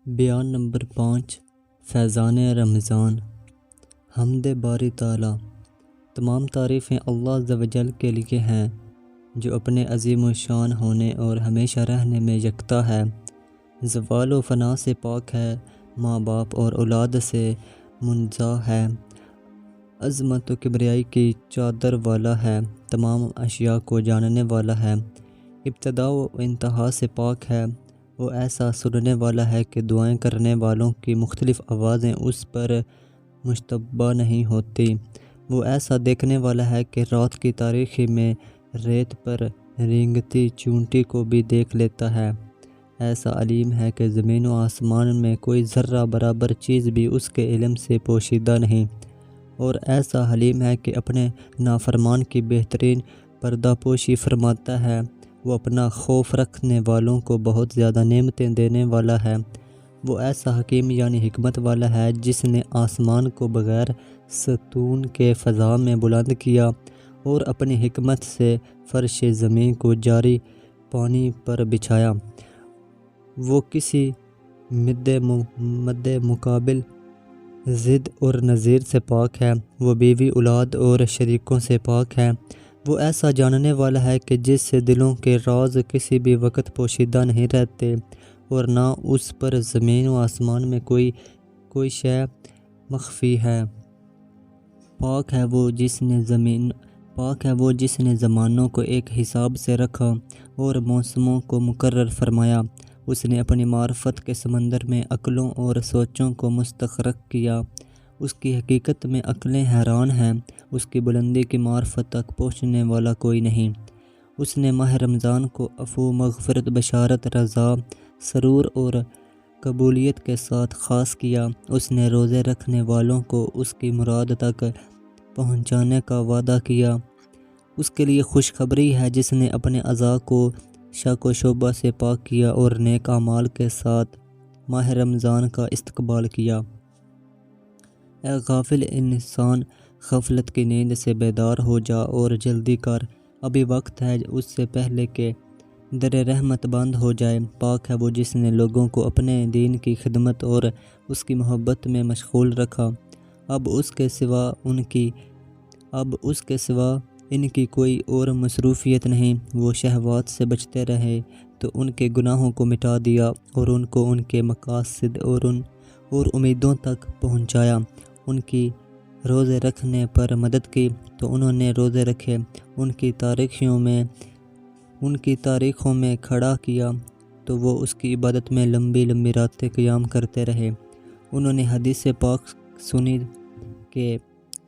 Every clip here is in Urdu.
بیان نمبر 5 فیضان رمضان۔ حمد باری تعالیٰ، تمام تعریفیں اللہ عز و جل کے لیے ہیں جو اپنے عظیم و شان ہونے اور ہمیشہ رہنے میں یکتا ہے، زوال و فنا سے پاک ہے، ماں باپ اور اولاد سے منزہ ہے، عظمت و کبریائی کی چادر والا ہے، تمام اشیاء کو جاننے والا ہے، ابتدا و انتہا سے پاک ہے، وہ ایسا سننے والا ہے کہ دعائیں کرنے والوں کی مختلف آوازیں اس پر مشتبہ نہیں ہوتی، وہ ایسا دیکھنے والا ہے کہ رات کی تاریکی میں ریت پر رینگتی چیونٹی کو بھی دیکھ لیتا ہے، ایسا علیم ہے کہ زمین و آسمان میں کوئی ذرہ برابر چیز بھی اس کے علم سے پوشیدہ نہیں، اور ایسا حلیم ہے کہ اپنے نافرمان کی بہترین پردہ پوشی فرماتا ہے، وہ اپنا خوف رکھنے والوں کو بہت زیادہ نعمتیں دینے والا ہے، وہ ایسا حکیم یعنی حکمت والا ہے جس نے آسمان کو بغیر ستون کے فضا میں بلند کیا اور اپنی حکمت سے فرش زمین کو جاری پانی پر بچھایا، وہ کسی مد مقابل ضد اور نظیر سے پاک ہے، وہ بیوی اولاد اور شریکوں سے پاک ہے، وہ ایسا جاننے والا ہے کہ جس سے دلوں کے راز کسی بھی وقت پوشیدہ نہیں رہتے اور نہ اس پر زمین و آسمان میں کوئی شے مخفی ہے، پاک ہے وہ جس نے زمانوں کو ایک حساب سے رکھا اور موسموں کو مقرر فرمایا، اس نے اپنی معرفت کے سمندر میں عقلوں اور سوچوں کو مستغرق کیا، اس کی حقیقت میں عقلیں حیران ہیں، اس کی بلندی کی معرفت تک پہنچنے والا کوئی نہیں، اس نے ماہ رمضان کو عفو، مغفرت، بشارت، رضا، سرور اور قبولیت کے ساتھ خاص کیا، اس نے روزے رکھنے والوں کو اس کی مراد تک پہنچانے کا وعدہ کیا، اس کے لیے خوشخبری ہے جس نے اپنے اعضاء کو شک و شبہ سے پاک کیا اور نیک اعمال کے ساتھ ماہ رمضان کا استقبال کیا۔ اے غافل انسان، غفلت کی نیند سے بیدار ہو جا اور جلدی کر، ابھی وقت ہے اس سے پہلے کہ در رحمت بند ہو جائے، پاک ہے وہ جس نے لوگوں کو اپنے دین کی خدمت اور اس کی محبت میں مشغول رکھا، اب اس کے سوا ان کی کوئی اور مصروفیت نہیں، وہ شہوات سے بچتے رہے تو ان کے گناہوں کو مٹا دیا اور ان کو ان کے مقاصد اور امیدوں تک پہنچایا، ان کی روزے رکھنے پر مدد کی تو انہوں نے روزے رکھے، ان کی تاریخوں میں کھڑا کیا تو وہ اس کی عبادت میں لمبی لمبی راتیں قیام کرتے رہے، انہوں نے حدیث پاک سنی کہ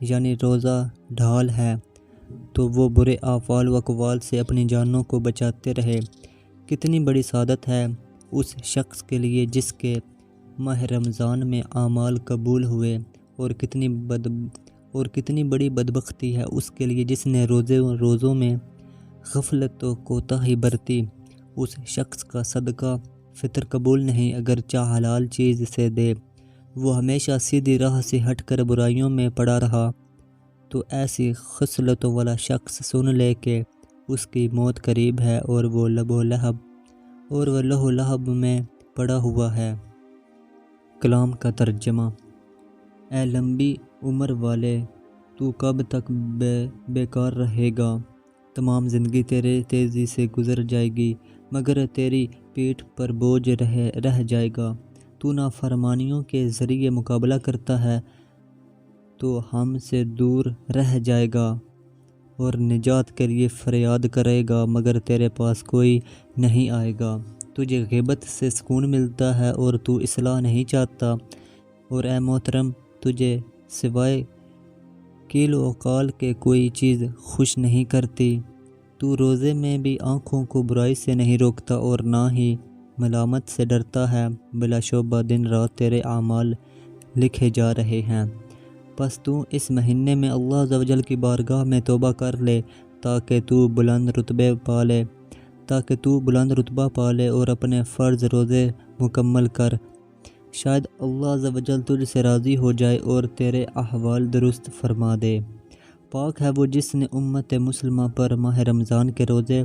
یعنی روزہ ڈھال ہے تو وہ برے اعمال و اقوال سے اپنی جانوں کو بچاتے رہے، کتنی بڑی سعادت ہے اس شخص کے لیے جس کے ماہ رمضان میں اعمال قبول ہوئے، اور کتنی بڑی بدبختی ہے اس کے لیے جس نے روزوں میں غفلت و کوتاہی برتی، اس شخص کا صدقہ فطر قبول نہیں اگرچہ حلال چیز سے دے، وہ ہمیشہ سیدھی راہ سے ہٹ کر برائیوں میں پڑا رہا، تو ایسی خصلتوں والا شخص سن لے کہ اس کی موت قریب ہے اور وہ لہو لہب میں پڑا ہوا ہے۔ کلام کا ترجمہ۔ اے لمبی عمر والے، تو کب تک بیکار رہے گا؟ تمام زندگی تیرے تیزی سے گزر جائے گی مگر تیری پیٹھ پر بوجھ رہ جائے گا، تو نافرمانیوں کے ذریعے مقابلہ کرتا ہے تو ہم سے دور رہ جائے گا اور نجات کے لیے فریاد کرے گا مگر تیرے پاس کوئی نہیں آئے گا، تجھے غیبت سے سکون ملتا ہے اور تو اصلاح نہیں چاہتا، اور اے محترم، تجھے سوائے قیل و قال کے کوئی چیز خوش نہیں کرتی، تو روزے میں بھی آنکھوں کو برائی سے نہیں روکتا اور نہ ہی ملامت سے ڈرتا ہے، بلا شبہ دن رات تیرے اعمال لکھے جا رہے ہیں، پس تو اس مہینے میں اللہ عز و جل کی بارگاہ میں توبہ کر لے تاکہ تو بلند رتبہ پالے اور اپنے فرض روزے مکمل کر، شاید اللہ عز و جل تجھ سے راضی ہو جائے اور تیرے احوال درست فرما دے، پاک ہے وہ جس نے امت مسلمہ پر ماہ رمضان کے روزے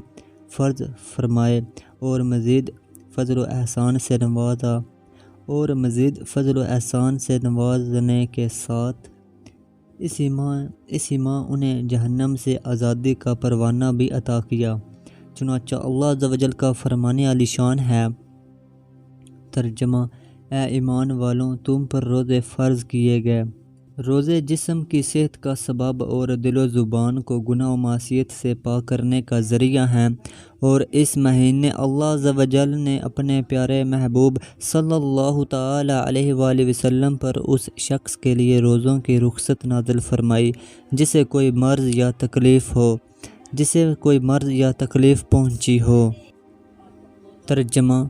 فرض فرمائے اور مزید فضل و احسان سے نوازا، اور مزید فضل و احسان سے نوازنے کے ساتھ اسی ماہ انہیں جہنم سے آزادی کا پروانہ بھی عطا کیا۔ چنانچہ اللہ عز و جل کا فرمان عالی شان ہے۔ ترجمہ: اے ایمان والوں، تم پر روزے فرض کیے گئے۔ روزے جسم کی صحت کا سبب اور دل و زبان کو گناہ و معصیت سے پاک کرنے کا ذریعہ ہیں، اور اس مہینے اللہ عز و جل نے اپنے پیارے محبوب صلی اللہ تعالی علیہ وآلہ وسلم پر اس شخص کے لیے روزوں کی رخصت نازل فرمائی جسے کوئی مرض یا تکلیف پہنچی ہو۔ ترجمہ: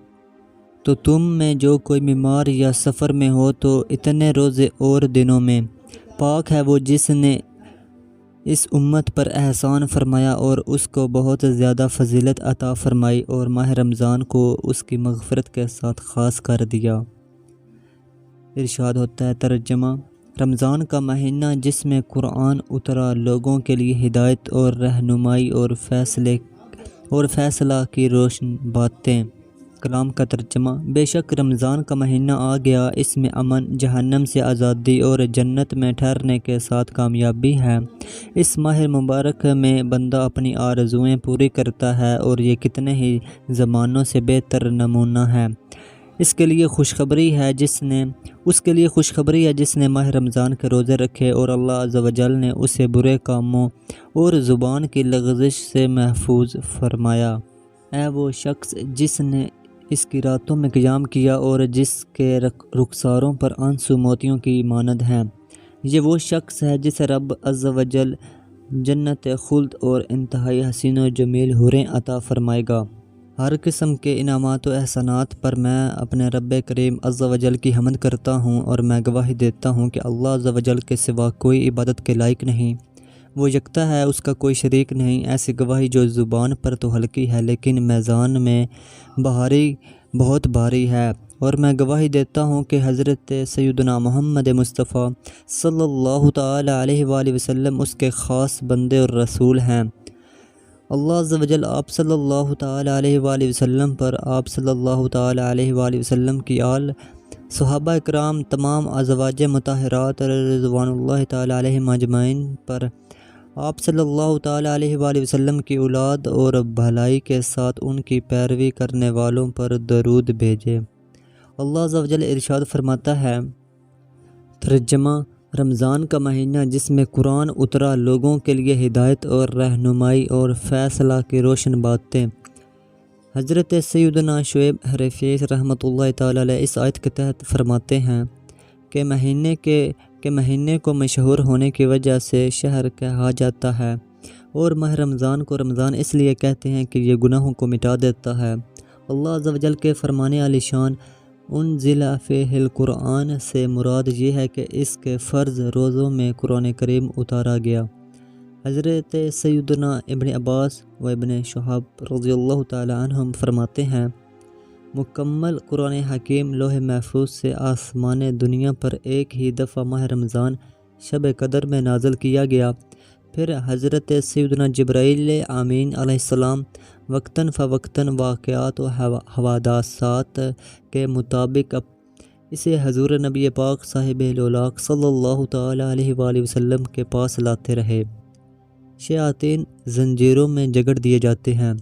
تو تم میں جو کوئی بیمار یا سفر میں ہو تو اتنے روزے اور دنوں میں۔ پاک ہے وہ جس نے اس امت پر احسان فرمایا اور اس کو بہت زیادہ فضیلت عطا فرمائی اور ماہ رمضان کو اس کی مغفرت کے ساتھ خاص کر دیا۔ ارشاد ہوتا ہے، ترجمہ: رمضان کا مہینہ جس میں قرآن اترا، لوگوں کے لیے ہدایت اور رہنمائی اور فیصلہ کی روشن باتیں۔ کلام کا ترجمہ: بے شک رمضان کا مہینہ آ گیا، اس میں امن، جہنم سے آزادی اور جنت میں ٹھہرنے کے ساتھ کامیابی ہے۔ اس ماہ مبارک میں بندہ اپنی آرزوئیں پوری کرتا ہے اور یہ کتنے ہی زمانوں سے بہتر نمونہ ہے۔ اس کے لیے خوشخبری ہے جس نے ماہ رمضان کے روزے رکھے اور اللہ عز و جل نے اسے برے کاموں اور زبان کی لغزش سے محفوظ فرمایا۔ اے وہ شخص جس نے اس کی راتوں میں قیام کیا اور جس کے رخساروں پر آنسو موتیوں کی مانند ہیں، یہ وہ شخص ہے جسے رب عز و جل جنت خلد اور انتہائی حسین و جمیل حوریں عطا فرمائے گا۔ ہر قسم کے انعامات و احسانات پر میں اپنے رب کریم عز و جل کی حمد کرتا ہوں اور میں گواہی دیتا ہوں کہ اللہ عز و جل کے سوا کوئی عبادت کے لائق نہیں، وہ یکتا ہے، اس کا کوئی شریک نہیں۔ ایسی گواہی جو زبان پر تو ہلکی ہے لیکن میزان میں بہت بھاری ہے، اور میں گواہی دیتا ہوں کہ حضرت سیدنا محمد مصطفیٰ صلی اللہ تعالی علیہ وآلہ وسلم اس کے خاص بندے اور رسول ہیں۔ اللہ عز و جل آپ صلی اللہ تعالی علیہ وآلہ وسلم پر، آپ صلی اللہ تعالی علیہ وآلہ وسلم کی آل، صحابہ اکرام، تمام ازواج مطہرات رضوان اللہ تعالی علیہم اجمعین پر، آپ صلی اللہ تعالی علیہ وآلہ وسلم کی اولاد اور بھلائی کے ساتھ ان کی پیروی کرنے والوں پر درود بھیجے۔ اللہ عز و جل ارشاد فرماتا ہے، ترجمہ: رمضان کا مہینہ جس میں قرآن اترا، لوگوں کے لیے ہدایت اور رہنمائی اور فیصلہ کی روشن باتیں۔ حضرت سیدنا شعیب حریفی رحمۃ اللہ تعالی علیہ اس آیت کے تحت فرماتے ہیں کہ مہینے کو مشہور ہونے کی وجہ سے شہر کہا جاتا ہے، اور ماہ رمضان کو رمضان اس لیے کہتے ہیں کہ یہ گناہوں کو مٹا دیتا ہے۔ اللہ عز و جل کے فرمان عالی شان انزل فیہ القرآن سے مراد یہ ہے کہ اس کے فرض روزوں میں قرآن کریم اتارا گیا۔ حضرت سیدنا ابن عباس و ابن شہاب رضی اللہ تعالی عنہم فرماتے ہیں، مکمل قرآن حکیم لوح محفوظ سے آسمان دنیا پر ایک ہی دفعہ ماہ رمضان شب قدر میں نازل کیا گیا۔ پھر حضرت سیدنا جبرائیل امین علیہ السلام وقتاً فوقتاً واقعات و حوادثات کے مطابق اسے حضور نبی پاک صاحب الاولاق صلی اللہ تعالی علیہ وآلہ وسلم کے پاس لاتے رہے۔ شیاطین زنجیروں میں جکڑ دیے جاتے ہیں۔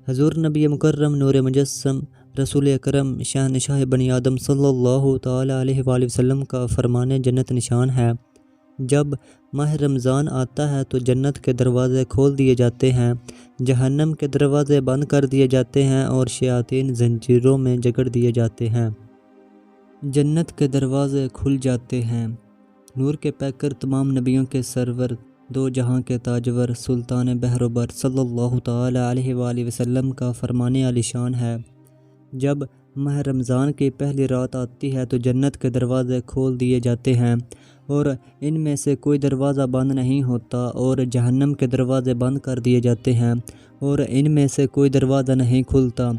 حضور نبی مکرم نور مجسم رسول اکرم شہنشاہ بنی آدم صلی اللہ تعالی علیہ وآلہ وسلم کا فرمان جنت نشان ہے، جب ماہ رمضان آتا ہے تو جنت کے دروازے کھول دیے جاتے ہیں، جہنم کے دروازے بند کر دیے جاتے ہیں اور شیاطین زنجیروں میں جکڑ دیے جاتے ہیں۔ جنت کے دروازے کھل جاتے ہیں۔ نور کے پیکر، تمام نبیوں کے سرور، دو جہاں کے تاجور، سلطان بحر و بر صلی اللہ تعالی علیہ وآلہ وسلم کا فرمان عالی شان ہے، جب ماہ رمضان کی پہلی رات آتی ہے تو جنت کے دروازے کھول دیے جاتے ہیں اور ان میں سے کوئی دروازہ بند نہیں ہوتا، اور جہنم کے دروازے بند کر دیے جاتے ہیں اور ان میں سے کوئی دروازہ نہیں کھلتا،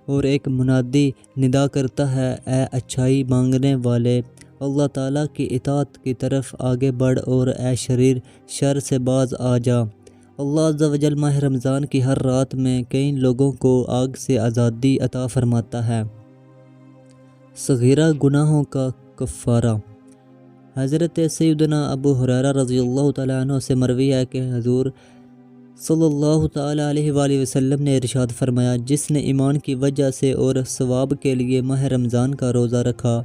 اور ایک منادی ندا کرتا ہے، اے اچھائی مانگنے والے، اللہ تعالیٰ کی اطاعت کی طرف آگے بڑھ، اور اے شریر، شر سے باز آ جا۔ اللہ عز و جل ماہ رمضان کی ہر رات میں کئی لوگوں کو آگ سے آزادی عطا فرماتا ہے۔ صغیرہ گناہوں کا کفارہ۔ حضرت سیدنا ابو ہریرہ رضی اللہ تعالیٰ عنہ سے مروی ہے کہ حضور صلی اللہ تعالیٰ علیہ وآلہ وسلم نے ارشاد فرمایا، جس نے ایمان کی وجہ سے اور ثواب کے لیے ماہ رمضان کا روزہ رکھا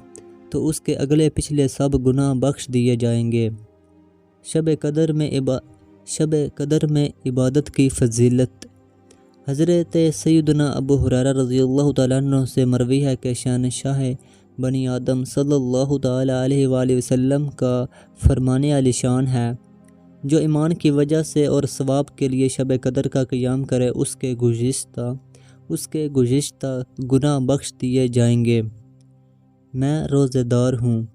تو اس کے اگلے پچھلے سب گناہ بخش دیے جائیں گے۔ شب قدر میں عبادت کی فضیلت۔ حضرت سیدنا ابو ہریرہ رضی اللہ تعالیٰ عنہ سے مروی ہے کہ شہنشاہ بنی آدم صلی اللہ تعالیٰ علیہ وآلہ وسلم کا فرمان عالی شان ہے، جو ایمان کی وجہ سے اور ثواب کے لیے شب قدر کا قیام کرے اس کے گزشتہ گناہ بخش دیے جائیں گے۔ میں روزہ دار ہوں۔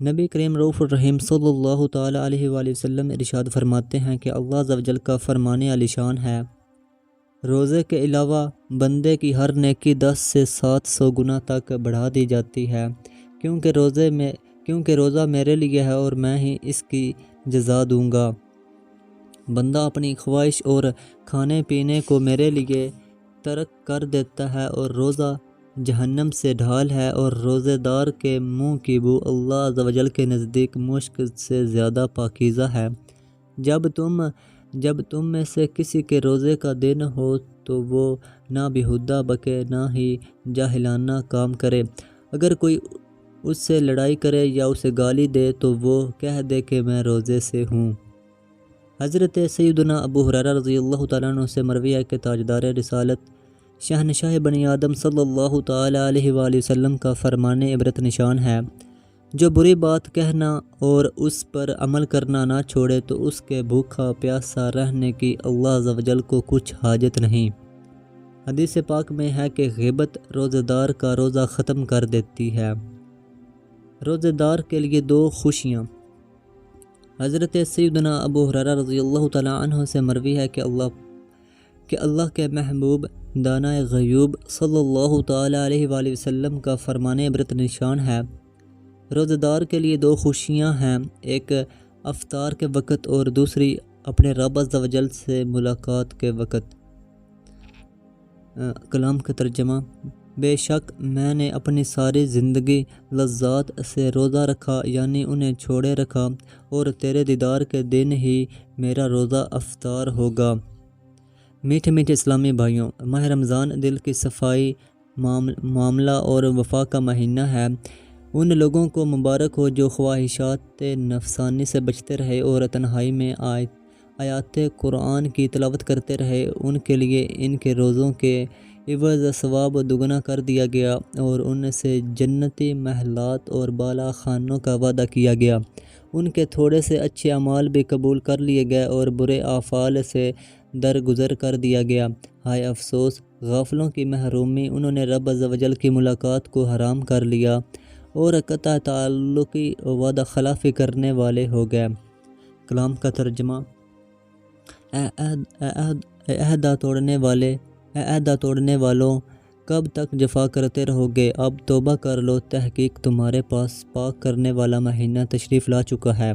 نبی کریم رؤوف الرحیم صلی اللہ تعالیٰ علیہ وآلہ وسلم ارشاد فرماتے ہیں کہ اللہ عز و جل کا فرمان عالی شان ہے، روزے کے علاوہ بندے کی ہر نیکی 10 سے 700 گنا تک بڑھا دی جاتی ہے، کیونکہ روزہ میرے لیے ہے اور میں ہی اس کی جزا دوں گا۔ بندہ اپنی خواہش اور کھانے پینے کو میرے لیے ترک کر دیتا ہے اور روزہ جہنم سے ڈھال ہے، اور روزے دار کے منہ کی بو اللہ عز و جل کے نزدیک مشک سے زیادہ پاکیزہ ہے۔ جب تم میں سے کسی کے روزے کا دن ہو تو وہ نہ بیہودہ بکے نہ ہی جاہلانہ کام کرے۔ اگر کوئی اس سے لڑائی کرے یا اسے گالی دے تو وہ کہہ دے کہ میں روزے سے ہوں۔ حضرت سیدنا ابو ہریرہ رضی اللہ تعالیٰ عنہ سے مروی ہے کہ تاجدار رسالت شہنشاہ بنی آدم صلی اللہ تعالیٰ علیہ وآلہ وسلم کا فرمان عبرت نشان ہے، جو بری بات کہنا اور اس پر عمل کرنا نہ چھوڑے تو اس کے بھوکا پیاسا رہنے کی اللہ عز و جل کو کچھ حاجت نہیں۔ حدیث پاک میں ہے کہ غیبت روزہ دار کا روزہ ختم کر دیتی ہے۔ روزہ دار کے لیے 2 خوشیاں۔ حضرت سیدنا ابو ہریرہ رضی اللہ تعالیٰ عنہ سے مروی ہے کہ اللہ کے محبوب دانہ غیوب صلی اللہ تعالیٰ علیہ وآلہ وسلم کا فرمان عبرت نشان ہے، روزہ دار کے لیے 2 خوشیاں ہیں، ایک افطار کے وقت اور دوسری اپنے رب عز و جل سے ملاقات کے وقت۔ کلام کا ترجمہ۔ بے شک میں نے اپنی ساری زندگی لذات سے روزہ رکھا، یعنی انہیں چھوڑے رکھا، اور تیرے دیدار کے دن ہی میرا روزہ افطار ہوگا۔ میٹھے میٹھے اسلامی بھائیوں، ماہ رمضان دل کی صفائی، معاملہ اور وفا کا مہینہ ہے۔ ان لوگوں کو مبارک ہو جو خواہشات نفسانی سے بچتے رہے اور تنہائی میں آیات قرآن کی تلاوت کرتے رہے۔ ان کے لیے ان کے روزوں کے عوض ثواب دگنا کر دیا گیا اور ان سے جنتی محلات اور بالا خانوں کا وعدہ کیا گیا۔ ان کے تھوڑے سے اچھے اعمال بھی قبول کر لیے گئے اور برے اعمال سے درگزر کر دیا گیا۔ ہائے افسوس، غافلوں کی محرومی، انہوں نے رب عز و جل کی ملاقات کو حرام کر لیا اور قطع تعلقی وعدہ خلافی کرنے والے ہو گئے۔ کلام کا ترجمہ۔ اے عہدہ توڑنے والوں، کب تک جفا کرتے رہو گے؟ اب توبہ کر لو، تحقیق تمہارے پاس پاک کرنے والا مہینہ تشریف لا چکا ہے۔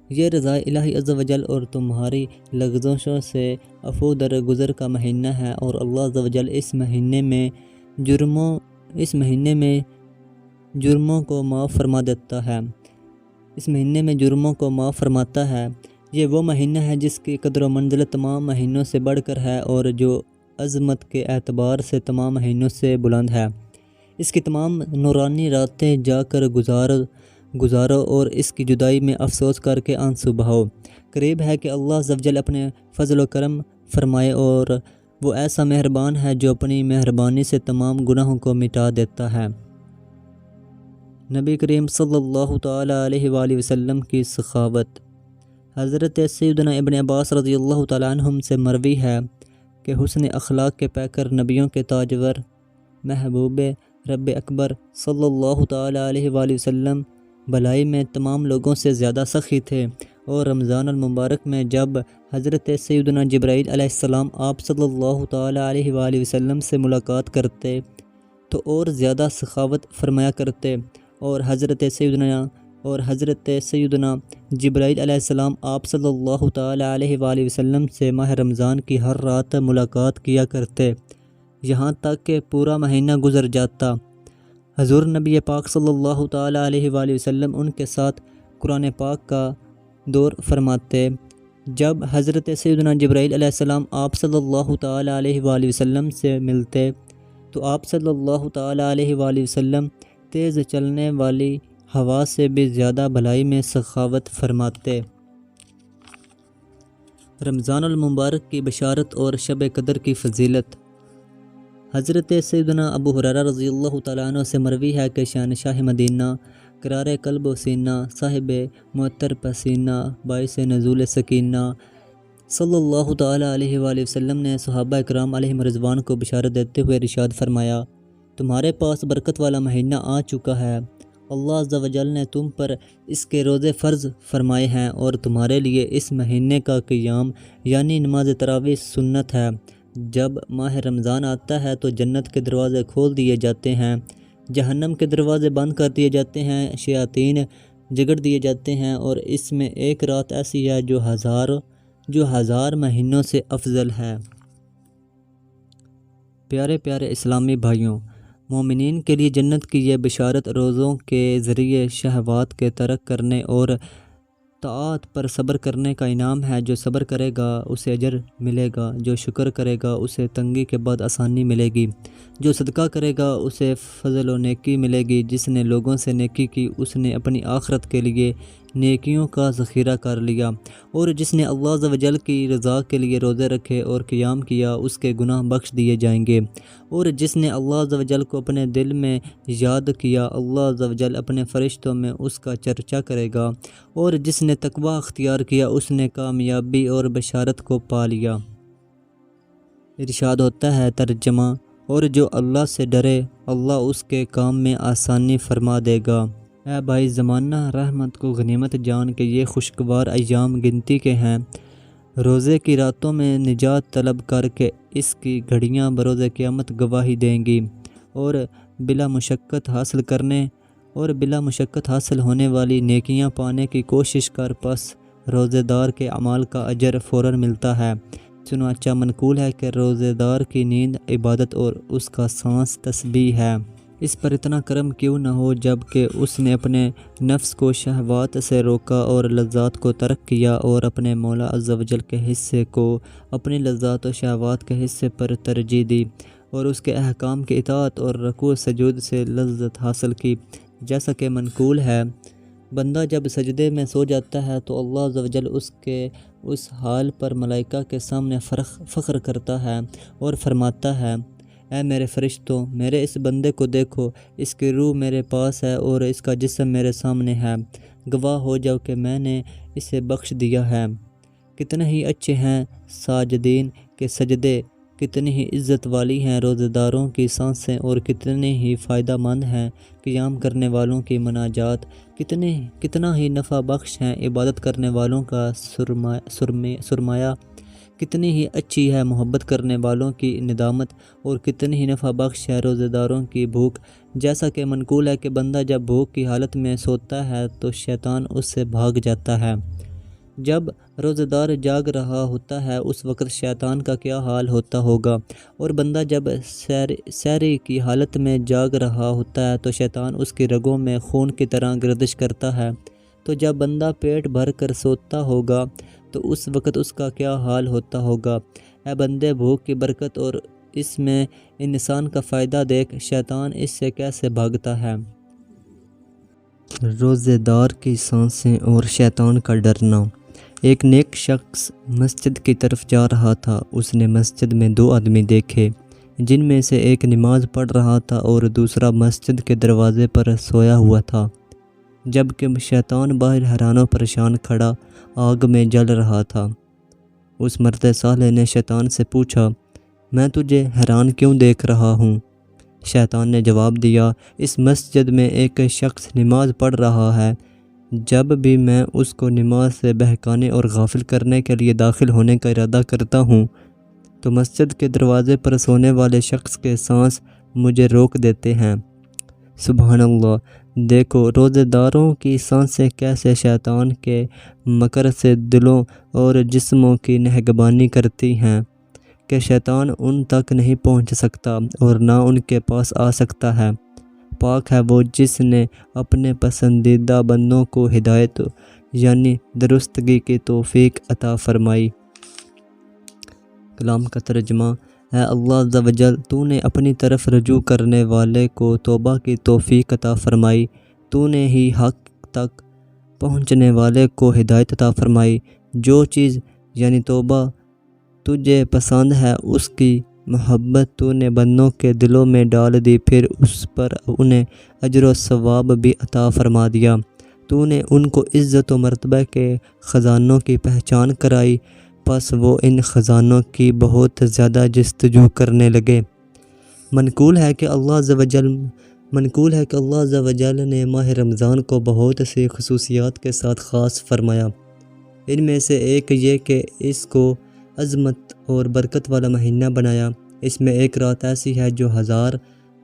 یہ رضا الہی عز و جل اور تمہاری لغزشوں سے عفو درگزر کا مہینہ ہے، اور اللہ عز و جل اس مہینے میں جرموں کو معاف فرما دیتا ہے۔ اس مہینے میں جرموں کو معاف فرماتا ہے۔ یہ وہ مہینہ ہے جس کی قدر و منزلت تمام مہینوں سے بڑھ کر ہے اور جو عظمت کے اعتبار سے تمام مہینوں سے بلند ہے۔ اس کی تمام نورانی راتیں جا کر گزارو اور اس کی جدائی میں افسوس کر کے آنسو بہاؤ۔ قریب ہے کہ اللہ عز و جل اپنے فضل و کرم فرمائے، اور وہ ایسا مہربان ہے جو اپنی مہربانی سے تمام گناہوں کو مٹا دیتا ہے۔ نبی کریم صلی اللہ تعالیٰ علیہ وآلہ وسلم کی سخاوت۔ حضرت سیدنا ابن عباس رضی اللہ تعالیٰ عنہم سے مروی ہے کہ حسن اخلاق کے پیکر، نبیوں کے تاجور، محبوب رب اکبر صلی اللہ تعالیٰ علیہ وآلہ وسلم بھلائی میں تمام لوگوں سے زیادہ سخی تھے، اور رمضان المبارک میں جب حضرت سیدنا جبرائیل علیہ السلام آپ صلی اللہ تعالیٰ علیہ وآلہ وسلم سے ملاقات کرتے تو اور زیادہ سخاوت فرمایا کرتے، اور حضرت سیدنا جبرائیل علیہ السلام آپ صلی اللہ تعالیٰ علیہ وآلہ وسلم سے ماہ رمضان کی ہر رات ملاقات کیا کرتے، یہاں تک کہ پورا مہینہ گزر جاتا۔ حضور نبی پاک صلی اللہ تعالیٰ علیہ وآلہ وسلم ان کے ساتھ قرآن پاک کا دور فرماتے۔ جب حضرت سیدنا جبرائیل علیہ السلام آپ صلی اللہ تعالیٰ علیہ وآلہ وسلم سے ملتے تو آپ صلی اللہ تعالیٰ علیہ وآلہ وسلم تیز چلنے والی ہوا سے بھی زیادہ بھلائی میں سخاوت فرماتے۔ رمضان المبارک کی بشارت اور شب قدر کی فضیلت۔ حضرت سیدنا ابو ہریرہ رضی اللہ تعالیٰ عنہ سے مروی ہے کہ شہنشاہ مدینہ، قرار قلب و سینہ، صاحب معطر پسینہ، باعث نزول سکینہ صلی اللہ تعالیٰ علیہ وآلہ وسلم نے صحابہ اکرام علیہم رضوان کو بشارت دیتے ہوئے ارشاد فرمایا، تمہارے پاس برکت والا مہینہ آ چکا ہے۔ اللہ عز و جل نے تم پر اس کے روزے فرض فرمائے ہیں اور تمہارے لیے اس مہینے کا قیام یعنی نماز تراویح سنت ہے۔ جب ماہ رمضان آتا ہے تو جنت کے دروازے کھول دیے جاتے ہیں، جہنم کے دروازے بند کر دیے جاتے ہیں، شیاطین جگڑ دیے جاتے ہیں، اور اس میں ایک رات ایسی ہے جو ہزار مہینوں سے افضل ہے۔ پیارے پیارے اسلامی بھائیوں، مومنین کے لیے جنت کی یہ بشارت روزوں کے ذریعے شہوات کے ترک کرنے اور طاعات پر صبر کرنے کا انعام ہے۔ جو صبر کرے گا اسے اجر ملے گا، جو شکر کرے گا اسے تنگی کے بعد آسانی ملے گی، جو صدقہ کرے گا اسے فضل و نیکی ملے گی، جس نے لوگوں سے نیکی کی اس نے اپنی آخرت کے لیے نیکیوں کا ذخیرہ کر لیا، اور جس نے اللہ عز و جل کی رضا کے لیے روزے رکھے اور قیام کیا اس کے گناہ بخش دیے جائیں گے، اور جس نے اللہ عز و جل کو اپنے دل میں یاد کیا اللہ عز و جل اپنے فرشتوں میں اس کا چرچا کرے گا، اور جس نے تقوی اختیار کیا اس نے کامیابی اور بشارت کو پا لیا۔ ارشاد ہوتا ہے ترجمہ، اور جو اللہ سے ڈرے اللہ اس کے کام میں آسانی فرما دے گا۔ اے بھائی، زمانہ رحمت کو غنیمت جان کے یہ خوشگوار ایام گنتی کے ہیں۔ روزے کی راتوں میں نجات طلب کر کے اس کی گھڑیاں بروز قیامت گواہی دیں گی، اور بلا مشقت حاصل ہونے والی نیکیاں پانے کی کوشش کر، پس روزے دار کے اعمال کا اجر فوراً ملتا ہے۔ چنانچہ منقول ہے کہ روزے دار کی نیند عبادت اور اس کا سانس تسبیح ہے۔ اس پر اتنا کرم کیوں نہ ہو جب کہ اس نے اپنے نفس کو شہوات سے روکا اور لذات کو ترک کیا، اور اپنے مولا عز و جل کے حصے کو اپنی لذات و شہوات کے حصے پر ترجیح دی، اور اس کے احکام کی اطاعت اور رکوع سجود سے لذت حاصل کی۔ جیسا کہ منقول ہے، بندہ جب سجدے میں سو جاتا ہے تو اللہ عز و جل اس کے اس حال پر ملائکہ کے سامنے فخر کرتا ہے اور فرماتا ہے، اے میرے فرشتوں، میرے اس بندے کو دیکھو، اس کی روح میرے پاس ہے اور اس کا جسم میرے سامنے ہے، گواہ ہو جاؤ کہ میں نے اسے بخش دیا ہے۔ کتنے ہی اچھے ہیں ساجدین کے سجدے، کتنی ہی عزت والی ہیں روزہ داروں کی سانسیں، اور کتنے ہی فائدہ مند ہیں قیام کرنے والوں کی مناجات، کتنا ہی نفع بخش ہیں عبادت کرنے والوں کا سرمایہ، کتنی ہی اچھی ہے محبت کرنے والوں کی ندامت، اور کتنی ہی نفع بخش ہے روزہ داروں کی بھوک۔ جیسا کہ منقول ہے کہ بندہ جب بھوک کی حالت میں سوتا ہے تو شیطان اس سے بھاگ جاتا ہے۔ جب روزہ دار جاگ رہا ہوتا ہے اس وقت شیطان کا کیا حال ہوتا ہوگا، اور بندہ جب سحری کی حالت میں جاگ رہا ہوتا ہے تو شیطان اس کی رگوں میں خون کی طرح گردش کرتا ہے۔ تو جب بندہ پیٹ بھر کر سوتا ہوگا تو اس وقت اس کا کیا حال ہوتا ہوگا۔ اے بندے، بھوک کی برکت اور اس میں انسان کا فائدہ دیکھ، شیطان اس سے کیسے بھاگتا ہے۔ روزے دار کی سانسیں اور شیطان کا ڈرنا۔ ایک نیک شخص مسجد کی طرف جا رہا تھا۔ اس نے مسجد میں 2 آدمی دیکھے، جن میں سے ایک نماز پڑھ رہا تھا اور دوسرا مسجد کے دروازے پر سویا ہوا تھا، جبکہ شیطان باہر حیران و پریشان کھڑا آگ میں جل رہا تھا۔ اس مرد صالح نے شیطان سے پوچھا، میں تجھے حیران کیوں دیکھ رہا ہوں؟ شیطان نے جواب دیا، اس مسجد میں ایک شخص نماز پڑھ رہا ہے، جب بھی میں اس کو نماز سے بہکانے اور غافل کرنے کے لیے داخل ہونے کا ارادہ کرتا ہوں تو مسجد کے دروازے پر سونے والے شخص کے سانس مجھے روک دیتے ہیں۔ سبحان اللہ! دیکھو روزے داروں کی سانسیں کیسے شیطان کے مکر سے دلوں اور جسموں کی نگہبانی کرتی ہیں کہ شیطان ان تک نہیں پہنچ سکتا اور نہ ان کے پاس آ سکتا ہے۔ پاک ہے وہ جس نے اپنے پسندیدہ بندوں کو ہدایت یعنی درستگی کی توفیق عطا فرمائی۔ کلام کا ترجمہ: اے اللہ عز و جل، تو نے اپنی طرف رجوع کرنے والے کو توبہ کی توفیق عطا فرمائی، تو نے ہی حق تک پہنچنے والے کو ہدایت عطا فرمائی۔ جو چیز یعنی توبہ تجھے پسند ہے اس کی محبت تو نے بندوں کے دلوں میں ڈال دی، پھر اس پر انہیں اجر و ثواب بھی عطا فرما دیا۔ تو نے ان کو عزت و مرتبہ کے خزانوں کی پہچان کرائی، پس وہ ان خزانوں کی بہت زیادہ جستجو کرنے لگے۔ منقول ہے کہ اللہ عز و جل نے ماہ رمضان کو بہت سی خصوصیات کے ساتھ خاص فرمایا۔ ان میں سے ایک یہ کہ اس کو عظمت اور برکت والا مہینہ بنایا۔ اس میں ایک رات ایسی ہے جو 1000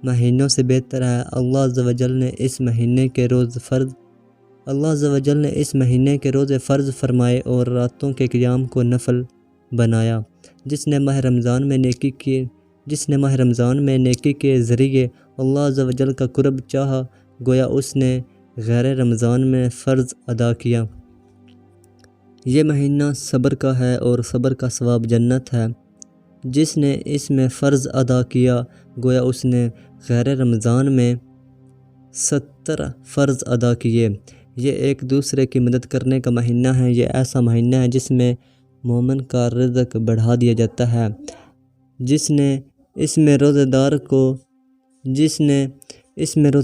مہینوں سے بہتر ہے۔ اللہ عز و جل نے اس مہینے کے روزے فرض فرمائے اور راتوں کے قیام کو نفل بنایا۔ جس نے ماہ رمضان میں نیکی کے ذریعے اللہ عز و جل کا قرب چاہا، گویا اس نے غیر رمضان میں فرض ادا کیا۔ یہ مہینہ صبر کا ہے اور صبر کا ثواب جنت ہے۔ جس نے اس میں فرض ادا کیا، گویا اس نے غیر رمضان میں 70 فرض ادا کیے۔ یہ ایک دوسرے کی مدد کرنے کا مہینہ ہے۔ یہ ایسا مہینہ ہے جس میں مومن کا رزق بڑھا دیا جاتا ہے۔ جس نے اس میں روزہ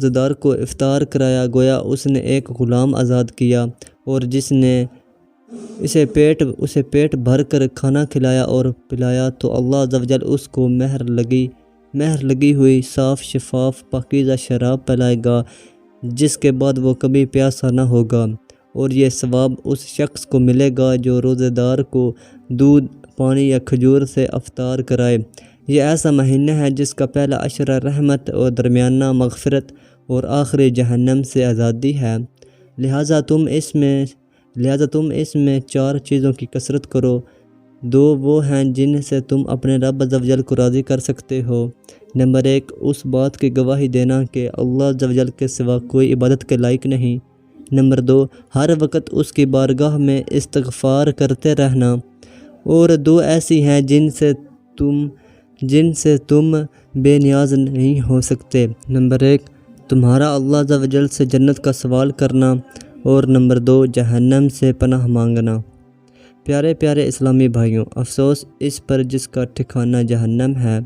دار کو افطار کرایا، گویا اس نے ایک غلام آزاد کیا، اور جس نے اسے پیٹ بھر کر کھانا کھلایا اور پلایا تو اللہ عز و جل اس کو مہر لگی ہوئی صاف شفاف پاکیزہ شراب پلائے گا، جس کے بعد وہ کبھی پیاسا نہ ہوگا۔ اور یہ ثواب اس شخص کو ملے گا جو روزہ دار کو دودھ، پانی یا کھجور سے افطار کرائے۔ یہ ایسا مہینہ ہے جس کا پہلا عشرہ رحمت اور درمیانہ مغفرت اور آخری جہنم سے آزادی ہے۔ لہٰذا تم اس میں 4 چیزوں کی کثرت کرو۔ 2 وہ ہیں جن سے تم اپنے رب عز و جل کو راضی کر سکتے ہو۔ نمبر 1، اس بات کی گواہی دینا کہ اللہ عز و جل کے سوا کوئی عبادت کے لائق نہیں۔ نمبر 2، ہر وقت اس کی بارگاہ میں استغفار کرتے رہنا۔ اور 2 ایسی ہیں جن سے تم بے نیاز نہیں ہو سکتے۔ نمبر 1، تمہارا اللہ عز و جل سے جنت کا سوال کرنا، اور نمبر 2، جہنم سے پناہ مانگنا۔ پیارے اسلامی بھائیوں، افسوس اس پر جس کا ٹھکانہ جہنم ہے۔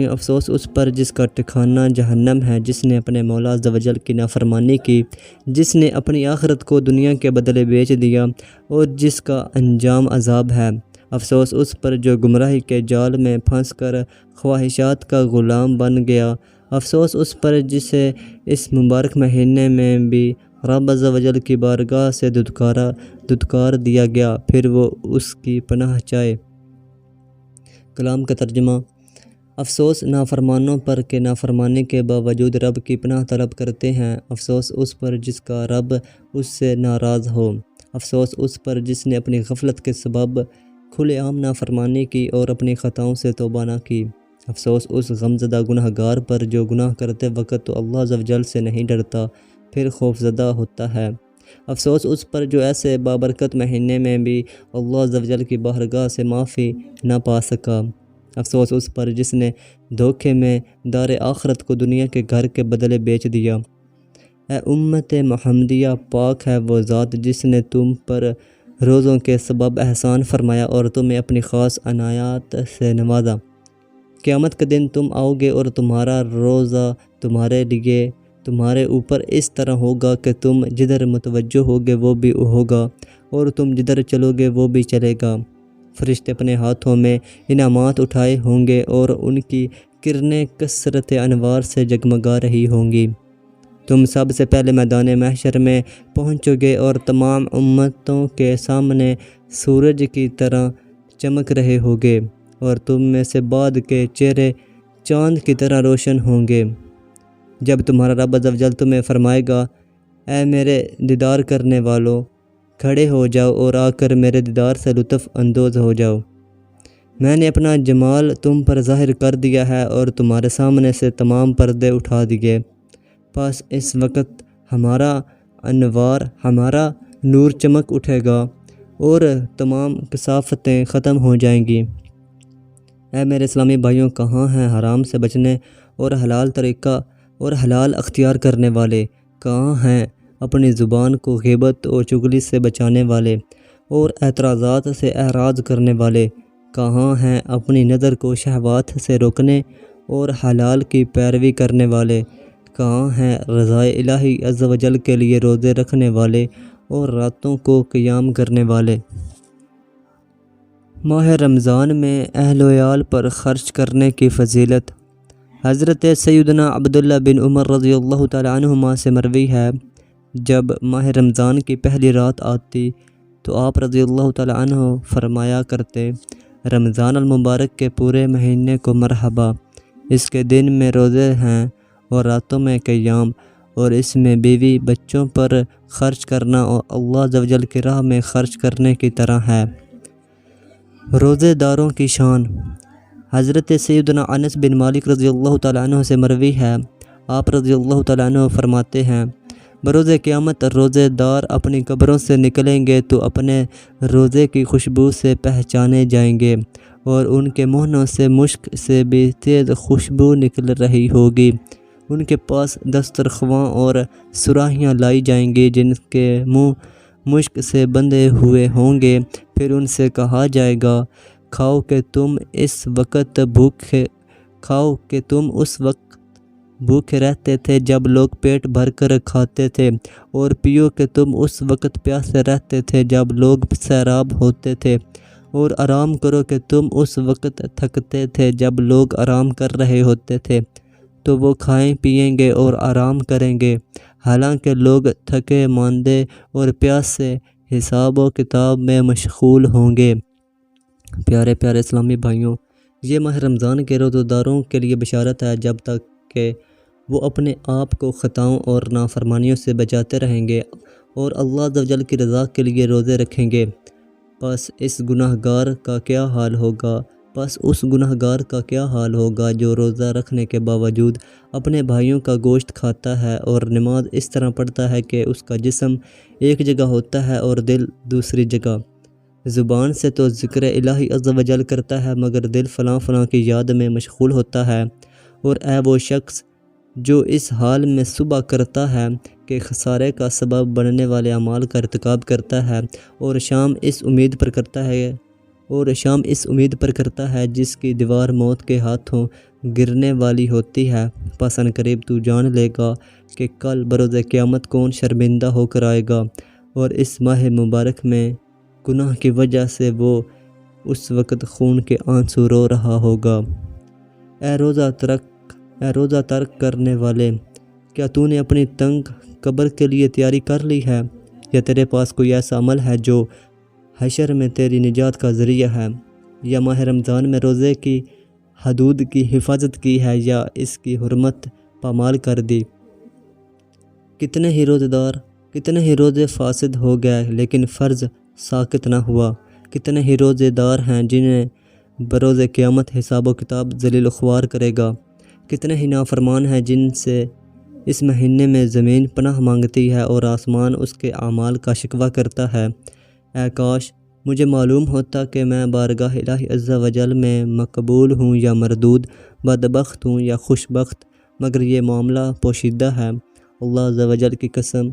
افسوس اس پر جس کا ٹھکانہ جہنم ہے، جس نے اپنے مولا عز و جل کی نافرمانی کی، جس نے اپنی آخرت کو دنیا کے بدلے بیچ دیا، اور جس کا انجام عذاب ہے۔ افسوس اس پر جو گمراہی کے جال میں پھنس کر خواہشات کا غلام بن گیا۔ افسوس اس پر جسے اس مبارک مہینے میں بھی رب عز و جل کی بارگاہ سے دھتکار دیا گیا، پھر وہ اس کی پناہ چاہے۔ کلام کا ترجمہ: افسوس نافرمانوں پر کہ نافرمانی کے باوجود رب کی پناہ طلب کرتے ہیں۔ افسوس اس پر جس کا رب اس سے ناراض ہو۔ افسوس اس پر جس نے اپنی غفلت کے سبب کھلے عام نافرمانی کی اور اپنی خطاؤں سے توبہ نہ کی۔ افسوس اس غمزدہ گناہ گار پر جو گناہ کرتے وقت تو اللہ عز و جل سے نہیں ڈرتا، پھر خوفزدہ ہوتا ہے۔ افسوس اس پر جو ایسے بابرکت مہینے میں بھی اللہ عز و جل کی بارگاہ سے معافی نہ پا سکا۔ افسوس اس پر جس نے دھوکے میں دار آخرت کو دنیا کے گھر کے بدلے بیچ دیا۔ اے امت محمدیہ، پاک ہے وہ ذات جس نے تم پر روزوں کے سبب احسان فرمایا اور تمہیں اپنی خاص عنایات سے نوازا۔ قیامت کے دن تم آؤ گے اور تمہارا روزہ تمہارے اوپر اس طرح ہوگا کہ تم جدھر متوجہ ہوگے وہ بھی ہوگا، اور تم جدھر چلو گے وہ بھی چلے گا۔ فرشتے اپنے ہاتھوں میں انعامات اٹھائے ہوں گے اور ان کی کرنیں کثرت انوار سے جگمگا رہی ہوں گی۔ تم سب سے پہلے میدان محشر میں پہنچو گے اور تمام امتوں کے سامنے سورج کی طرح چمک رہے ہوگے، اور تم میں سے بعد کے چہرے چاند کی طرح روشن ہوں گے۔ جب تمہارا رب عز و جل تمہیں فرمائے گا، اے میرے دیدار کرنے والوں، کھڑے ہو جاؤ اور آ کر میرے دیدار سے لطف اندوز ہو جاؤ۔ میں نے اپنا جمال تم پر ظاہر کر دیا ہے اور تمہارے سامنے سے تمام پردے اٹھا دیے۔ بس اس وقت ہمارا انوار، ہمارا نور چمک اٹھے گا اور تمام کثافتیں ختم ہو جائیں گی۔ اے میرے اسلامی بھائیوں، کہاں ہیں حرام سے بچنے اور حلال طریقہ اور حلال اختیار کرنے والے؟ کہاں ہیں اپنی زبان کو غیبت اور چغلی سے بچانے والے اور اعتراضات سے اعراض کرنے والے؟ کہاں ہیں اپنی نظر کو شہوات سے روکنے اور حلال کی پیروی کرنے والے؟ کہاں ہیں رضائے الہی عز و جل کے لیے روزے رکھنے والے اور راتوں کو قیام کرنے والے؟ ماہ رمضان میں اہل و عیال پر خرچ کرنے کی فضیلت۔ حضرت سیدنا عبداللہ بن عمر رضی اللہ تعالیٰ عنہما سے مروی ہے، جب ماہ رمضان کی پہلی رات آتی تو آپ رضی اللہ تعالیٰ عنہ فرمایا کرتے، رمضان المبارک کے پورے مہینے کو مرحبا، اس کے دن میں روزے ہیں اور راتوں میں قیام، اور اس میں بیوی بچوں پر خرچ کرنا اور اللہ عز و جل کی راہ میں خرچ کرنے کی طرح ہے۔ روزے داروں کی شان۔ حضرت سیدنا انس بن مالک رضی اللہ تعالیٰ عنہ سے مروی ہے، آپ رضی اللہ تعالیٰ عنہ فرماتے ہیں، بروز قیامت روزے دار اپنی قبروں سے نکلیں گے تو اپنے روزے کی خوشبو سے پہچانے جائیں گے، اور ان کے منہوں سے مشک سے بھی تیز خوشبو نکل رہی ہوگی۔ ان کے پاس دسترخواں اور سراہیاں لائی جائیں گی جن کے منہ مشک سے بندھے ہوئے ہوں گے، پھر ان سے کہا جائے گا، کھاؤ کہ تم اس وقت بھوکے رہتے تھے جب لوگ پیٹ بھر کر کھاتے تھے، اور پیو کہ تم اس وقت پیاسے رہتے تھے جب لوگ سیراب ہوتے تھے، اور آرام کرو کہ تم اس وقت تھکتے تھے جب لوگ آرام کر رہے ہوتے تھے۔ تو وہ کھائیں پیئیں گے اور آرام کریں گے، حالانکہ لوگ تھکے ماندے اور پیاسے حساب و کتاب میں مشغول ہوں گے۔ پیارے پیارے اسلامی بھائیوں، یہ ماہ رمضان کے روزہ داروں کے لیے بشارت ہے، جب تک کہ وہ اپنے آپ کو خطاؤں اور نافرمانیوں سے بچاتے رہیں گے اور اللہ عز و جل کی رضا کے لیے روزے رکھیں گے۔ بس اس گناہ گار کا کیا حال ہوگا جو روزہ رکھنے کے باوجود اپنے بھائیوں کا گوشت کھاتا ہے اور نماز اس طرح پڑھتا ہے کہ اس کا جسم ایک جگہ ہوتا ہے اور دل دوسری جگہ۔ زبان سے تو ذکر الہی عز و جل کرتا ہے مگر دل فلاں فلاں کی یاد میں مشغول ہوتا ہے۔ اور اے وہ شخص جو اس حال میں صبح کرتا ہے کہ خسارے کا سبب بننے والے اعمال کا ارتکاب کرتا ہے، اور شام اس امید پر کرتا ہے جس کی دیوار موت کے ہاتھوں گرنے والی ہوتی ہے، پس ان قریب تو جان لے گا کہ کل بروز قیامت کون شرمندہ ہو کر آئے گا، اور اس ماہ مبارک میں گناہ کی وجہ سے وہ اس وقت خون کے آنسو رو رہا ہوگا۔ اے روزہ ترک کرنے والے، کیا تو نے اپنی تنگ قبر کے لیے تیاری کر لی ہے، یا تیرے پاس کوئی ایسا عمل ہے جو حشر میں تیری نجات کا ذریعہ ہے، یا ماہ رمضان میں روزے کی حدود کی حفاظت کی ہے یا اس کی حرمت پامال کر دی؟ کتنے ہی روزے فاسد ہو گئے لیکن فرض ساقط نہ ہوا۔ کتنے ہی روزے دار ہیں جنہیں بروز قیامت حساب و کتاب ذلیل و خوار کرے گا۔ کتنے ہی نافرمان ہیں جن سے اس مہینے میں زمین پناہ مانگتی ہے اور آسمان اس کے اعمال کا شکوہ کرتا ہے۔ اے کاش مجھے معلوم ہوتا کہ میں بارگاہ الہی عز و جل میں مقبول ہوں یا مردود، بدبخت ہوں یا خوشبخت، مگر یہ معاملہ پوشیدہ ہے۔ اللہ عز و جل کی قسم،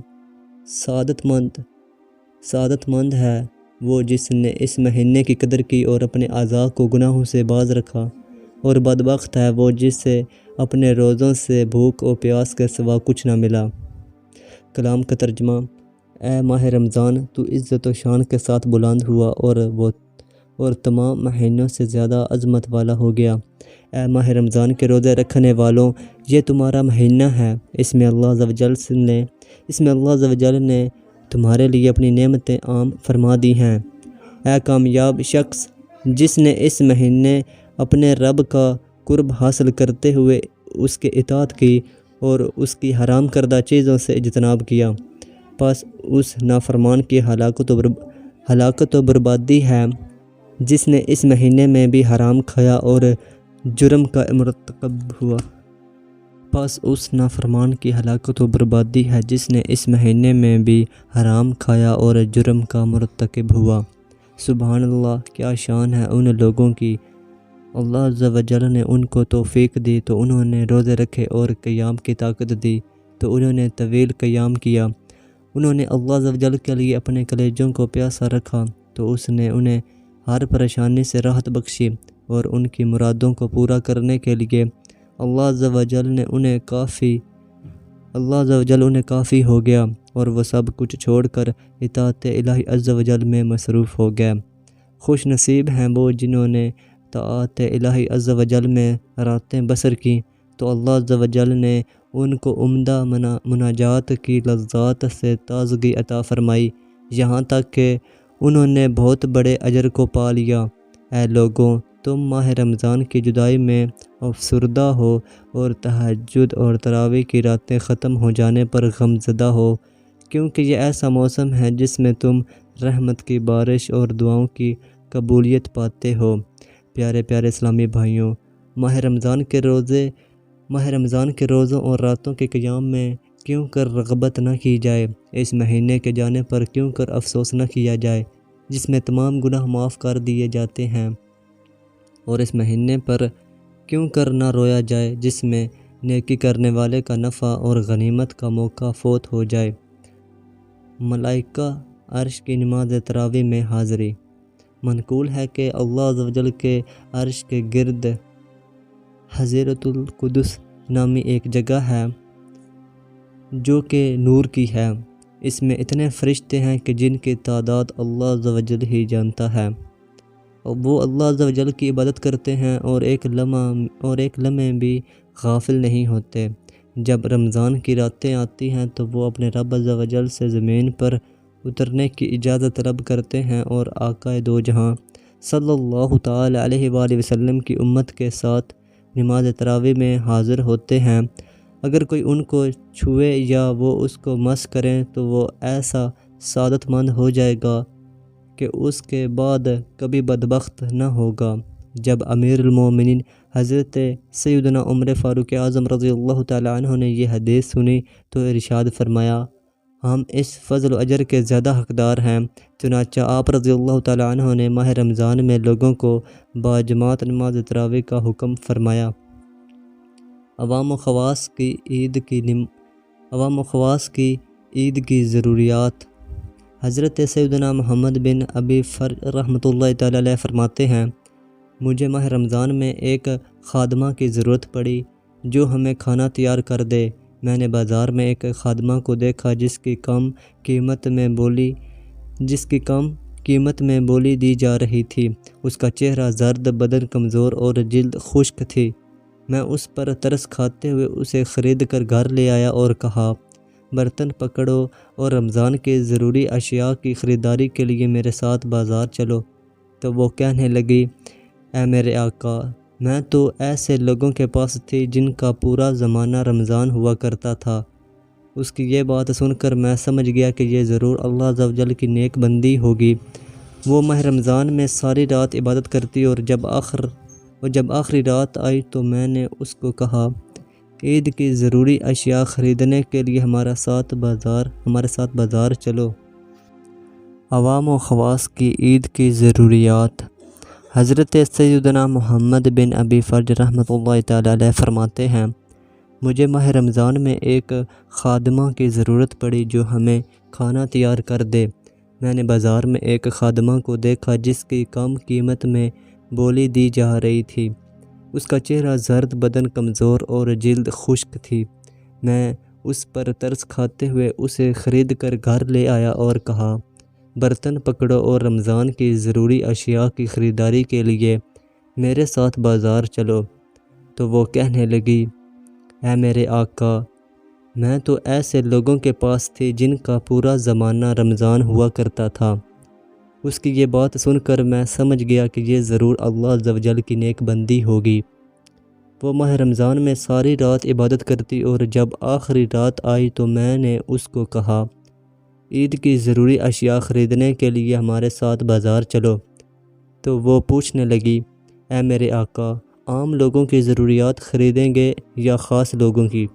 سعادت مند ہے وہ جس نے اس مہینے کی قدر کی اور اپنے اعضاء کو گناہوں سے باز رکھا، اور بدبخت ہے وہ جسے اپنے روزوں سے بھوک و پیاس کے سوا کچھ نہ ملا۔ کلام کا ترجمہ۔ اے ماہ رمضان، تو عزت و شان کے ساتھ بلند ہوا اور تمام مہینوں سے زیادہ عظمت والا ہو گیا۔ اے ماہ رمضان کے روزے رکھنے والوں، یہ تمہارا مہینہ ہے، اس میں اللہ عز و جل نے تمہارے لیے اپنی نعمتیں عام فرما دی ہیں۔ اے کامیاب شخص جس نے اس مہینے اپنے رب کا قرب حاصل کرتے ہوئے اس کے اطاعت کی اور اس کی حرام کردہ چیزوں سے اجتناب کیا، پس اس نافرمان کی ہلاکت و بربادی ہے جس نے اس مہینے میں بھی حرام کھایا اور جرم کا مرتکب ہوا، پس اس نافرمان کی ہلاکت و بربادی ہے جس نے اس مہینے میں بھی حرام کھایا اور جرم کا مرتکب ہوا۔ سبحان اللہ، کیا شان ہے ان لوگوں کی۔ اللہ عز و جل نے ان کو توفیق دی تو انہوں نے روزے رکھے، اور قیام کی طاقت دی تو انہوں نے طویل قیام کیا۔ انہوں نے اللہ عز و جل کے لیے اپنے کلیجوں کو پیاسا رکھا تو اس نے انہیں ہر پریشانی سے راحت بخشی، اور ان کی مرادوں کو پورا کرنے کے لیے اللہ عز و جل انہیں کافی ہو گیا، اور وہ سب کچھ چھوڑ کر اطاعت الہی عز و جل میں مصروف ہو گئے۔ خوش نصیب ہیں وہ جنہوں نے اطاعت الہی عز و جل میں راتیں بسر کیں، تو اللہ عز و جل نے ان کو عمدہ مناجات کی لذات سے تازگی عطا فرمائی، یہاں تک کہ انہوں نے بہت بڑے اجر کو پا لیا۔ اے لوگوں، تم ماہ رمضان کی جدائی میں افسردہ ہو اور تہجد اور تراویح کی راتیں ختم ہو جانے پر غمزدہ ہو، کیونکہ یہ ایسا موسم ہے جس میں تم رحمت کی بارش اور دعاؤں کی قبولیت پاتے ہو۔ پیارے پیارے اسلامی بھائیوں، ماہ رمضان کے روزوں اور راتوں کے قیام میں کیوں کر رغبت نہ کی جائے، اس مہینے کے جانے پر کیوں کر افسوس نہ کیا جائے جس میں تمام گناہ معاف کر دیے جاتے ہیں، اور اس مہینے پر کیوں کر نہ رویا جائے جس میں نیکی کرنے والے کا نفع اور غنیمت کا موقع فوت ہو جائے۔ ملائکہ عرش کی نماز تراویح میں حاضری۔ منقول ہے کہ اللہ عز و جل کے عرش کے گرد حضرۃ القدس نامی ایک جگہ ہے جو کہ نور کی ہے۔ اس میں اتنے فرشتے ہیں کہ جن کی تعداد اللہ عز و جل ہی جانتا ہے، اور وہ اللہ عز و جل کی عبادت کرتے ہیں اور ایک لمحے بھی غافل نہیں ہوتے۔ جب رمضان کی راتیں آتی ہیں تو وہ اپنے رب عز و جل سے زمین پر اترنے کی اجازت طلب کرتے ہیں، اور آقا دو جہاں صلی اللہ تعالی علیہ وآلہ وسلم کی امت کے ساتھ نماز تراویح میں حاضر ہوتے ہیں۔ اگر کوئی ان کو چھوئے یا وہ اس کو مس کریں تو وہ ایسا سعادت مند ہو جائے گا کہ اس کے بعد کبھی بدبخت نہ ہوگا۔ جب امیر المومنین حضرت سیدنا عمر فاروق اعظم رضی اللہ تعالی عنہ نے یہ حدیث سنی تو ارشاد فرمایا، ہم اس فضل و اجر کے زیادہ حقدار ہیں۔ چنانچہ آپ رضی اللہ تعالی عنہ نے ماہ رمضان میں لوگوں کو باجماعت نماز تراویح کا حکم فرمایا۔ عوام و خواص عید کی ضروریات۔ حضرت سیدنا محمد بن ابی فرج رحمۃ اللہ تعالی علیہ فرماتے ہیں، مجھے ماہ رمضان میں ایک خادمہ کی ضرورت پڑی جو ہمیں کھانا تیار کر دے۔ میں نے بازار میں ایک خادمہ کو دیکھا جس کی کم قیمت میں بولی دی جا رہی تھی۔ اس کا چہرہ زرد، بدن کمزور اور جلد خشک تھی۔ میں اس پر ترس کھاتے ہوئے اسے خرید کر گھر لے آیا اور کہا، برتن پکڑو اور رمضان کی ضروری اشیاء کی خریداری کے لیے میرے ساتھ بازار چلو۔ تو وہ کہنے لگی، اے میرے آقا، میں تو ایسے لوگوں کے پاس تھی جن کا پورا زمانہ رمضان ہوا کرتا تھا۔ اس کی یہ بات سن کر میں سمجھ گیا کہ یہ ضرور اللہ عز و جل کی نیک بندی ہوگی۔ وہ ماہ رمضان میں ساری رات عبادت کرتی، اور جب آخری رات آئی تو میں نے اس کو کہا، عید کی ضروری اشیاء خریدنے کے لیے ہمارے ساتھ بازار چلو۔ عوام و خواص کی عید کی ضروریات۔ حضرت سیدنا محمد بن ابی فرج رحمۃ اللہ تعالی علیہ فرماتے ہیں، مجھے ماہ رمضان میں ایک خادمہ کی ضرورت پڑی جو ہمیں کھانا تیار کر دے۔ میں نے بازار میں ایک خادمہ کو دیکھا جس کی کم قیمت میں بولی دی جا رہی تھی۔ اس کا چہرہ زرد، بدن کمزور اور جلد خشک تھی۔ میں اس پر ترس کھاتے ہوئے اسے خرید کر گھر لے آیا اور کہا، برتن پکڑو اور رمضان کی ضروری اشیاء کی خریداری کے لیے میرے ساتھ بازار چلو۔ تو وہ کہنے لگی، اے میرے آقا، میں تو ایسے لوگوں کے پاس تھی جن کا پورا زمانہ رمضان ہوا کرتا تھا۔ اس کی یہ بات سن کر میں سمجھ گیا کہ یہ ضرور اللہ عز و جل کی نیک بندی ہوگی۔ وہ ماہ رمضان میں ساری رات عبادت کرتی، اور جب آخری رات آئی تو میں نے اس کو کہا، عید کی ضروری اشیاء خریدنے کے لیے ہمارے ساتھ بازار چلو۔ تو وہ پوچھنے لگی، اے میرے آقا، عام لوگوں کی ضروریات خریدیں گے یا خاص لوگوں کی؟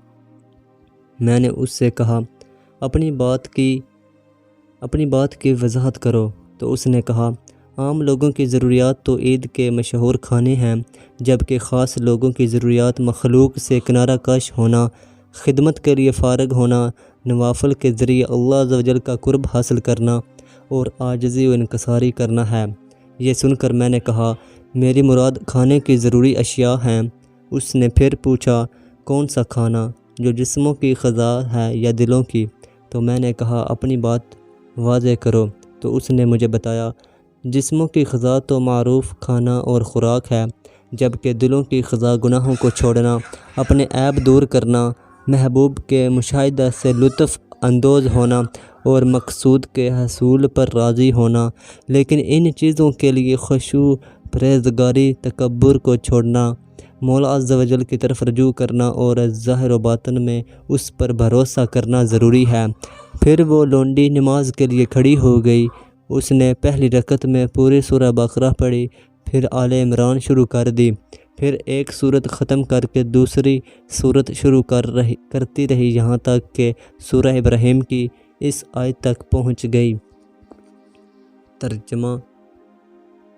میں نے اس سے کہا، اپنی بات کی وضاحت کرو۔ تو اس نے کہا، عام لوگوں کی ضروریات تو عید کے مشہور کھانے ہیں، جبکہ خاص لوگوں کی ضروریات مخلوق سے کنارہ کش ہونا، خدمت کے لیے فارغ ہونا، نوافل کے ذریعے اللہ عز و جل کا قرب حاصل کرنا اور عاجزی و انکساری کرنا ہے۔ یہ سن کر میں نے کہا، میری مراد کھانے کی ضروری اشیاء ہیں۔ اس نے پھر پوچھا، کون سا کھانا، جو جسموں کی غذا ہے یا دلوں کی؟ تو میں نے کہا، اپنی بات واضح کرو۔ تو اس نے مجھے بتایا، جسموں کی غذا تو معروف کھانا اور خوراک ہے، جبکہ دلوں کی غذا گناہوں کو چھوڑنا، اپنے عیب دور کرنا، محبوب کے مشاہدہ سے لطف اندوز ہونا اور مقصود کے حصول پر راضی ہونا۔ لیکن ان چیزوں کے لیے خشوع، پرہیزگاری، تکبر کو چھوڑنا، مولا عز و جل کی طرف رجوع کرنا اور ظاہر و باطن میں اس پر بھروسہ کرنا ضروری ہے۔ پھر وہ لونڈی نماز کے لیے کھڑی ہو گئی۔ اس نے پہلی رکعت میں پوری سورہ بقرہ پڑھی، پھر آل عمران شروع کر دی، پھر ایک سورت ختم کر کے دوسری سورت شروع کرتی رہی یہاں تک کہ سورہ ابراہیم کی اس آیت تک پہنچ گئی۔ ترجمہ،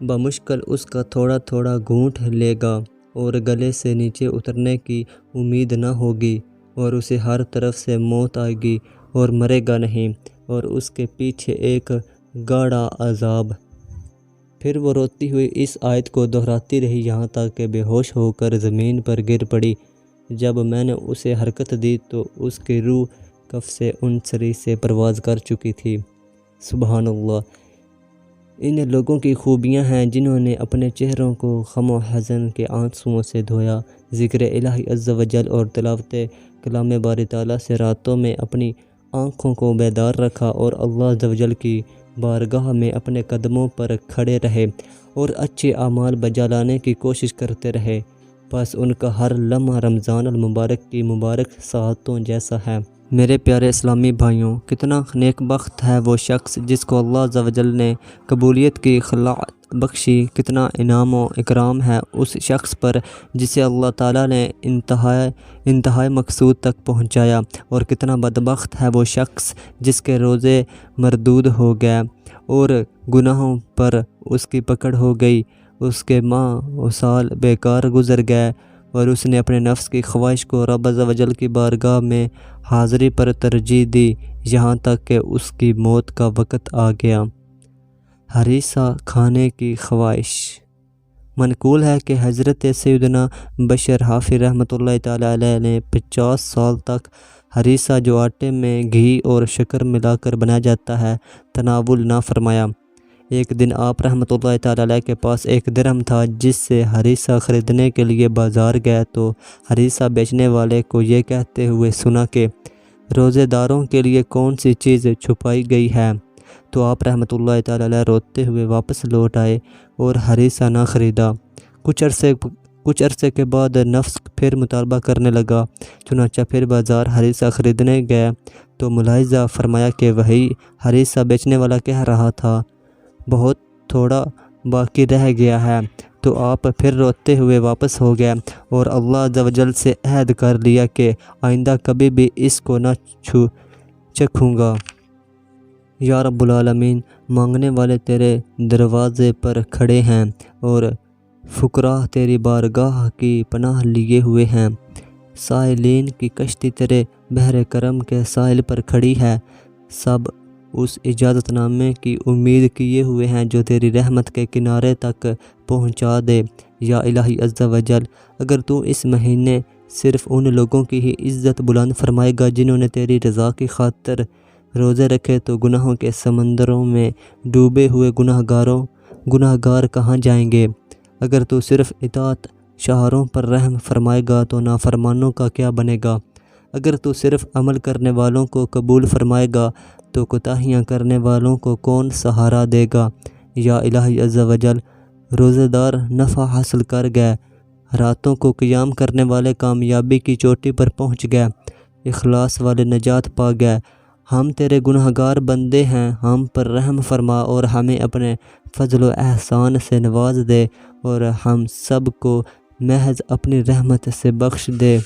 بمشکل اس کا تھوڑا تھوڑا گھونٹ لے گا اور گلے سے نیچے اترنے کی امید نہ ہوگی، اور اسے ہر طرف سے موت آئے گی اور مرے گا نہیں، اور اس کے پیچھے ایک گاڑھا عذاب۔ پھر وہ روتی ہوئی اس آیت کو دہراتی رہی یہاں تک کہ بے ہوش ہو کر زمین پر گر پڑی۔ جب میں نے اسے حرکت دی تو اس کی روح کف سے انصری سے پرواز کر چکی تھی۔ سبحان اللہ! ان لوگوں کی خوبیاں ہیں جنہوں نے اپنے چہروں کو غم و حزن کے آنسوؤں سے دھویا، ذکر الہی عز و جل اور تلاوت کلام باری تعالیٰ سے راتوں میں اپنی آنکھوں کو بیدار رکھا، اور اللہ عز و جل کی بارگاہ میں اپنے قدموں پر کھڑے رہے اور اچھے اعمال بجا لانے کی کوشش کرتے رہے۔ بس ان کا ہر لمحہ رمضان المبارک کی مبارک ساعتوں جیسا ہے۔ میرے پیارے اسلامی بھائیوں، کتنا نیک بخت ہے وہ شخص جس کو اللہ عز و جل نے قبولیت کی خلعت بخشی، کتنا انعام و اکرام ہے اس شخص پر جسے اللہ تعالیٰ نے انتہائی مقصود تک پہنچایا، اور کتنا بدبخت ہے وہ شخص جس کے روزے مردود ہو گئے اور گناہوں پر اس کی پکڑ ہو گئی، اس کے ماہ و سال بیکار گزر گئے، اور اس نے اپنے نفس کی خواہش کو رب عز و جل کی بارگاہ میں حاضری پر ترجیح دی، یہاں تک کہ اس کی موت کا وقت آ گیا۔ ہریسہ کھانے کی خواہش۔ منقول ہے کہ حضرت سیدنا بشر حافظ رحمۃ اللہ تعالیٰ علیہ نے 50 سال تک ہریسہ، جو آٹے میں گھی اور شکر ملا کر بنایا جاتا ہے، تناول نہ فرمایا۔ ایک دن آپ رحمۃ اللہ تعالیٰ علیہ کے پاس ایک درہم تھا، جس سے ہریسہ خریدنے کے لیے بازار گئے تو ہریسہ بیچنے والے کو یہ کہتے ہوئے سنا کہ روزے داروں کے لیے کون سی چیز چھپائی گئی ہے، تو آپ رحمۃ اللہ تعالیٰ علیہ روتے ہوئے واپس لوٹ آئے اور ہریسہ نہ خریدا۔ کچھ عرصے کے بعد نفس پھر مطالبہ کرنے لگا، چنانچہ پھر بازار ہریسہ خریدنے گئے تو ملاحظہ فرمایا کہ وہی ہریسہ بیچنے والا کہہ رہا تھا، بہت تھوڑا باقی رہ گیا ہے۔ تو آپ پھر روتے ہوئے واپس ہو گئے اور اللہ عز و جل سے عہد کر لیا کہ آئندہ کبھی بھی اس کو نہ چکھوں گا۔ یا رب العالمین، مانگنے والے تیرے دروازے پر کھڑے ہیں اور فقراء تیری بارگاہ کی پناہ لیے ہوئے ہیں۔ سائلین کی کشتی تیرے بحر کرم کے ساحل پر کھڑی ہے، سب اس اجازت نامے کی امید کیے ہوئے ہیں جو تیری رحمت کے کنارے تک پہنچا دے۔ یا الہی عز و جل، اگر تو اس مہینے صرف ان لوگوں کی ہی عزت بلند فرمائے گا جنہوں نے تیری رضا کی خاطر روزے رکھے، تو گناہوں کے سمندروں میں ڈوبے ہوئے گناہگار کہاں جائیں گے؟ اگر تو صرف اطاعت شاہروں پر رحم فرمائے گا تو نافرمانوں کا کیا بنے گا؟ اگر تو صرف عمل کرنے والوں کو قبول فرمائے گا تو کوتاہیاں کرنے والوں کو کون سہارا دے گا؟ یا الہی عز و جل، روزے دار نفع حاصل کر گئے، راتوں کو قیام کرنے والے کامیابی کی چوٹی پر پہنچ گئے، اخلاص والے نجات پا گئے، ہم تیرے گنہگار بندے ہیں، ہم پر رحم فرما اور ہمیں اپنے فضل و احسان سے نواز دے اور ہم سب کو محض اپنی رحمت سے بخش دے۔